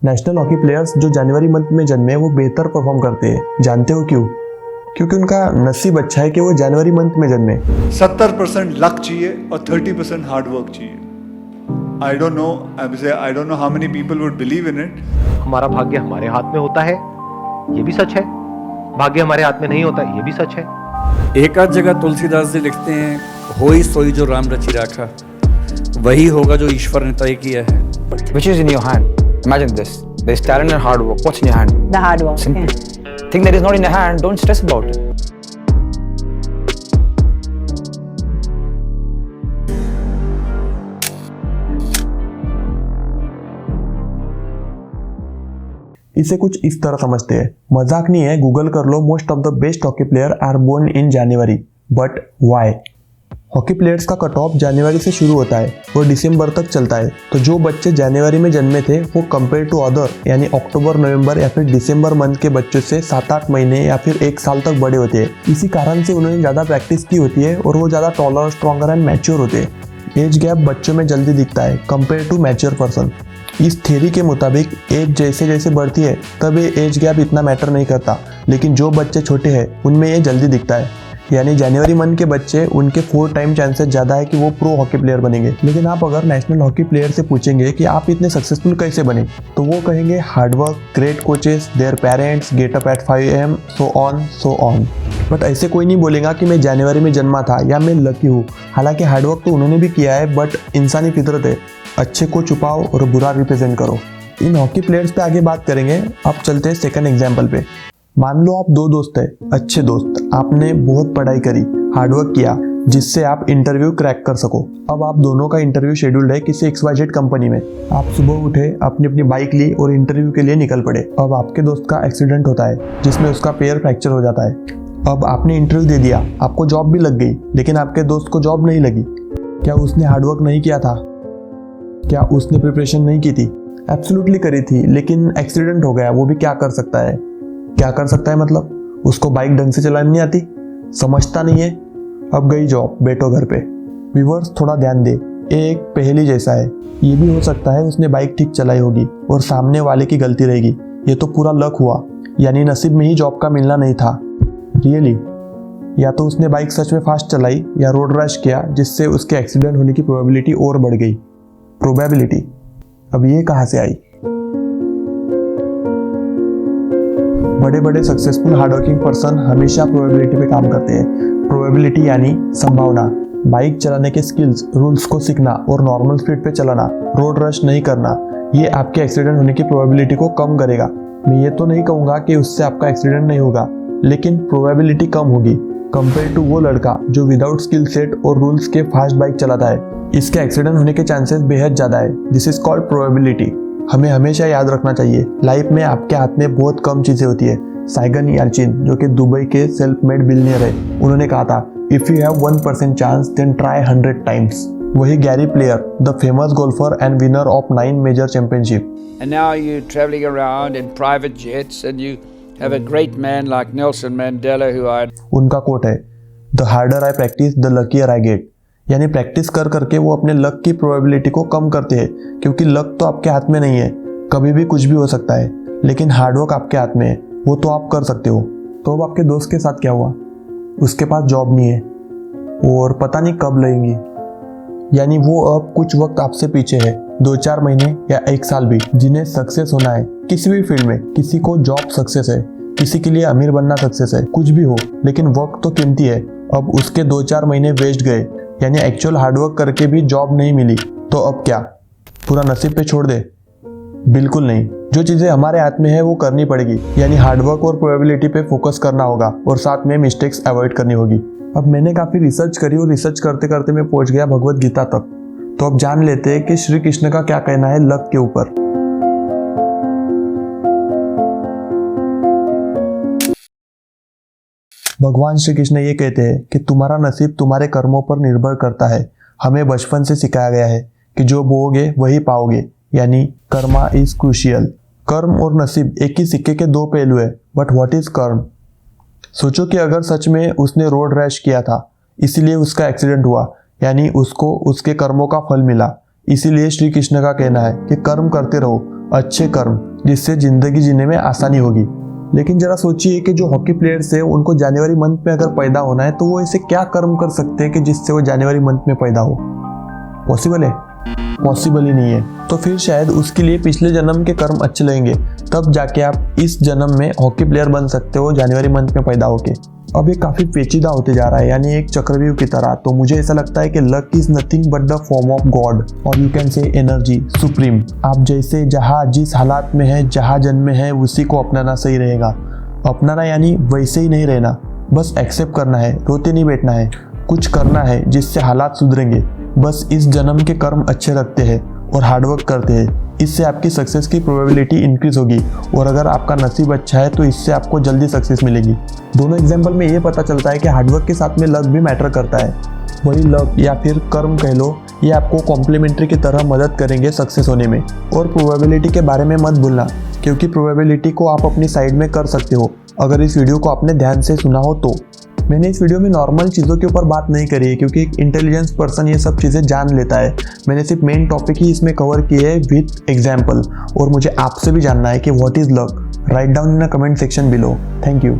National hockey players जो जनवरी month में जन्मे वो बेहतर परफॉर्म करते हैं। जानते हो क्यों? क्योंकि उनका नसीब अच्छा है कि वो जनवरी मंथ में जन्मे। 70% लक चाहिए और 30% हार्ड वर्क चाहिए। I don't know how many people would believe in it. हमारा भाग्य हमारे हाथ में होता है, ये भी सच है। भाग्य हमारे हाथ में नहीं होता, ये भी सच है। एक आध जगह तुलसीदास जी लिखते हैं, होई सोई जो राम रचि राखा, वही होगा जो ईश्वर ने तय किया है। Which is in your hand? Imagine this. There's talent and hard work. What's in your hand? The hard work. Simple. Yeah. Thing that is not in your hand, don't stress about it. इसे कुछ इस तरह समझते हैं, मजाक नहीं है, Google कर लो, most of the best hockey player are born in January. But why? Hockey players का कट ऑफ जनवरी से शुरू होता है और दिसंबर तक चलता है। तो जो बच्चे जनवरी में जन्मे थे वो कंपेयर टू अदर यानी अक्टूबर, नवंबर या फिर दिसंबर मंथ के बच्चों से 7-8 महीने या फिर 1 साल तक बड़े होते हैं। इसी कारण से उन्होंने ज़्यादा प्रैक्टिस की होती है और वो ज़्यादा टॉलर, स्ट्रॉन्गर एंड मैच्योर होते हैं। एज गैप बच्चों में जल्दी दिखता है कंपेयर टू मैच्योर पर्सन। इस थ्योरी के मुताबिक एज जैसे जैसे बढ़ती है तब ये एज गैप इतना मैटर नहीं करता, लेकिन जो बच्चे छोटे हैं उनमें ये जल्दी दिखता है। यानी जनवरी मंथ के बच्चे, उनके 4 टाइम चांसेस ज़्यादा है कि वो प्रो हॉकी प्लेयर बनेंगे। लेकिन आप अगर नेशनल हॉकी प्लेयर से पूछेंगे कि आप इतने सक्सेसफुल कैसे बने, तो वो कहेंगे hard work, great coaches, their parents, get up at 5 AM, so on. But ऐसे कोई नहीं बोलेगा कि मैं जनवरी में जन्मा था या मैं लकी हूँ। हालांकि हार्डवर्क तो उन्होंने भी किया है, बट इंसानी फितरत है, अच्छे को छुपाओ और बुरा रिप्रेजेंट करो। इन हॉकी प्लेयर्स पे आगे बात करेंगे। अब चलते हैं सेकंड एग्जाम्पल पे। मान लो आप 2 दोस्त हैं, अच्छे दोस्त, आपने बहुत पढ़ाई करी, हार्डवर्क किया जिससे आप इंटरव्यू क्रैक कर सको। अब आप दोनों का इंटरव्यू शेड्यूल्ड है किसी XYZ कंपनी में। आप सुबह उठे, अपनी अपनी बाइक ली और इंटरव्यू के लिए निकल पड़े। अब आपके दोस्त का एक्सीडेंट होता है जिसमें उसका पैर फ्रैक्चर हो जाता है। अब आपने इंटरव्यू दे दिया, आपको जॉब भी लग गई, लेकिन आपके दोस्त को जॉब नहीं लगी। क्या उसने हार्डवर्क नहीं किया था? क्या उसने प्रिपरेशन नहीं की थी? एब्सोल्युटली करी थी, लेकिन एक्सीडेंट हो गया। वो भी क्या कर सकता है? क्या कर सकता है मतलब उसको बाइक ढंग से चलानी नहीं आती, समझता नहीं है, अब गई जॉब, बैठो घर पे। व्यूअर्स थोड़ा ध्यान दे, एक पहेली जैसा है। ये भी हो सकता है उसने बाइक ठीक चलाई होगी और सामने वाले की गलती रहेगी। ये तो पूरा लक हुआ, यानी नसीब में ही जॉब का मिलना नहीं था। रियली, या तो उसने बाइक सच में फास्ट चलाई या रोड रैश किया जिससे उसके एक्सीडेंट होने की प्रोबेबिलिटी और बढ़ गई। प्रोबेबिलिटी, अब ये कहाँ से आई? बड़े बड़े सक्सेसफुल हार्डवर्किंग पर्सन हमेशा प्रोबेबिलिटी पे काम करते हैं। प्रोबेबिलिटी यानी संभावना। बाइक चलाने के स्किल्स, रूल्स को सीखना और नॉर्मल स्पीड पे चलाना, रोड रश नहीं करना, ये आपके एक्सीडेंट होने की प्रोबेबिलिटी को कम करेगा। मैं ये तो नहीं कहूँगा कि उससे आपका एक्सीडेंट नहीं होगा, लेकिन प्रोबेबिलिटी कम होगी कंपेयर टू वो लड़का जो विदाउट स्किल सेट और रूल्स के फास्ट बाइक चलाता है। इसके एक्सीडेंट होने के चांसेस बेहद ज़्यादा है। This is called probability. हमें हमेशा याद रखना चाहिए, लाइफ में आपके हाथ में बहुत कम चीज़ें होती है। साइगन यार्चिन, जो कि दुबई के सेल्फ मेड बिलियनियर है, उन्होंने कहा था, if you have 1% chance then try 100 times. वही Gary Player, the famous golfer and winner of 9 major championship. And now you're traveling around in private jets and you have a great man like Nelson Mandela who I... उनका coat है, the harder I practice the luckier I get. यानी practice कर करके वो अपने luck की probability को कम करते हैं, क्योंकि लक तो आपके हाथ में नहीं है, कभी भी कुछ भी हो सकता है, लेकिन हार्डवर्क आपके हाथ में है, वो तो आप कर सकते हो। तो अब आपके दोस्त के साथ क्या हुआ? उसके पास जॉब नहीं है और पता नहीं कब लगेंगी, यानी वो अब कुछ वक्त आपसे पीछे है, 2-4 महीने या 1 साल भी। जिन्हें सक्सेस होना है किसी भी फील्ड में, किसी को जॉब सक्सेस है, किसी के लिए अमीर बनना सक्सेस है, कुछ भी हो, लेकिन वक्त तो कीमती है। अब उसके 2-4 महीने वेस्ट गए, यानी एक्चुअल हार्डवर्क करके भी जॉब नहीं मिली, तो अब क्या पूरा नसीब पे छोड़ दे? बिल्कुल नहीं। जो चीज़ें हमारे हाथ में है वो करनी पड़ेगी, यानी हार्डवर्क और प्रोबेबिलिटी पे फोकस करना होगा और साथ में मिस्टेक्स अवॉइड करनी होगी। अब मैंने काफ़ी रिसर्च करी और रिसर्च करते करते मैं पहुंच गया भगवत गीता तक। तो अब जान लेते हैं कि श्री कृष्ण का क्या कहना है लक के ऊपर। भगवान श्री कृष्ण ये कहते हैं कि तुम्हारा नसीब तुम्हारे कर्मों पर निर्भर करता है। हमें बचपन से सिखाया गया है कि जो बोओगे वही पाओगे, यानी कर्मा इज क्रूशियल। कर्म और नसीब एक ही सिक्के के 2 पहलू है। बट व्हाट इज कर्म? सोचो कि अगर सच में उसने रोड रैश किया था, इसीलिए उसका एक्सीडेंट हुआ, यानी उसको उसके कर्मों का फल मिला, इसीलिए श्री कृष्ण का कहना है कि कर्म करते रहो, अच्छे कर्म, जिससे जिंदगी जीने में आसानी होगी। लेकिन जरा सोचिए कि जो हॉकी प्लेयर्स है उनको जनवरी मंथ में अगर पैदा होना है तो वो ऐसे क्या कर्म कर सकते हैं कि जिससे वो जनवरी मंथ में पैदा हो? पॉसिबल है? पॉसिबल ही नहीं है। तो फिर शायद उसके लिए पिछले जन्म के कर्म अच्छे लगेंगे, तब जाके आप इस जन्म में हॉकी प्लेयर बन सकते हो जनवरी मंथ में पैदा होके। अब ये काफ़ी पेचीदा होते जा रहा है, यानी एक चक्रव्यूह की तरह। तो मुझे ऐसा लगता है कि luck is nothing but the form of God, और you can say energy, supreme. आप जैसे जहाँ जिस हालात में है, जहाँ जन्मे हैं, उसी को अपनाना सही रहेगा। अपनाना यानी वैसे ही नहीं रहना, बस एक्सेप्ट करना है, रोते नहीं बैठना है, कुछ करना है जिससे हालात सुधरेंगे। बस इस जन्म के कर्म अच्छे रखते हैं और हार्डवर्क करते हैं, इससे आपकी सक्सेस की प्रोबेबिलिटी इंक्रीज होगी। और अगर आपका नसीब अच्छा है तो इससे आपको जल्दी सक्सेस मिलेगी। दोनों एग्जाम्पल में ये पता चलता है कि हार्डवर्क के साथ में लक भी मैटर करता है। वही लक या फिर कर्म कह लो, ये आपको कॉम्प्लीमेंट्री की तरह मदद करेंगे सक्सेस होने में। और प्रोबेबिलिटी के बारे में मत भूलना, क्योंकि प्रोबेबिलिटी को आप अपनी साइड में कर सकते हो अगर इस वीडियो को आपने ध्यान से सुना हो तो। मैंने इस वीडियो में नॉर्मल चीज़ों के ऊपर बात नहीं करी है, क्योंकि एक इंटेलिजेंस पर्सन ये सब चीज़ें जान लेता है। मैंने सिर्फ मेन टॉपिक ही इसमें कवर किए है विथ एग्जाम्पल। और मुझे आपसे भी जानना है कि what is luck. Write down in the comment section below. Thank you.